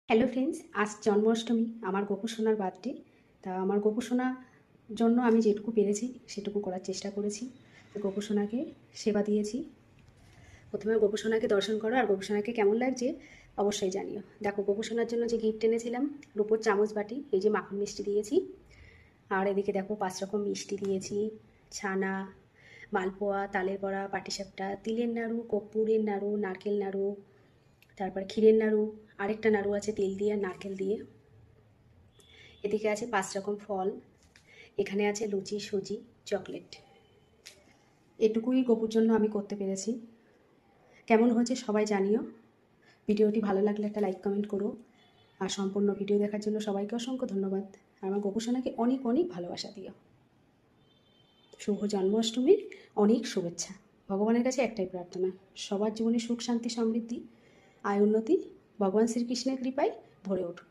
Hello friends, আজ জন্মাষ্টমী, আমার গোপু সোনার বার্থডে। তা আমার গোপু সোনার জন্য আমি যেটুকু পেরেছি সেটুকু করার চেষ্টা করেছি। গোপু সোনাকে সেবা দিয়েছি। প্রথমে গোপু সোনাকে দর্শন করো, আর গোপু সোনাকে কেমন লাগছে অবশ্যই জানিও। দেখো, গোপু সোনার জন্য যে গিফট এনেছিলাম, রূপোর চামচ বাটি, এই যে মাখন মিষ্টি দিয়েছি। আর এদিকে দেখো 5 রকম মিষ্টি দিয়েছি, ছানা, মালপোয়া, তালের বড়া, পাটিসাপটা, তিলের নাড়ু, কর্পূরের নাড়ু, নারকেল নাড়ু, তারপর ক্ষীরের নাড়ু, আরেকটা নাড়ু আছে তেল দিয়ে আর নারকেল দিয়ে। এদিকে আছে 5 রকম ফল, এখানে আছে লুচি, সুজি, চকলেট। এটুকুই গোপুর জন্য আমি করতে পেরেছি। কেমন হয়েছে সবাই জানিও। ভিডিওটি ভালো লাগলে একটা লাইক কমেন্ট করো। আর সম্পূর্ণ ভিডিও দেখার জন্য সবাইকে অসংখ্য ধন্যবাদ। আমার গোপু সোনাকে অনেক অনেক ভালোবাসা দিও। শুভ জন্মাষ্টমীর অনেক শুভেচ্ছা। ভগবানের কাছে একটাই প্রার্থনা, সবার জীবনে সুখ শান্তি সমৃদ্ধি আয় উন্নতি ভগবান শ্রীকৃষ্ণের কৃপায় ভরে উঠুক।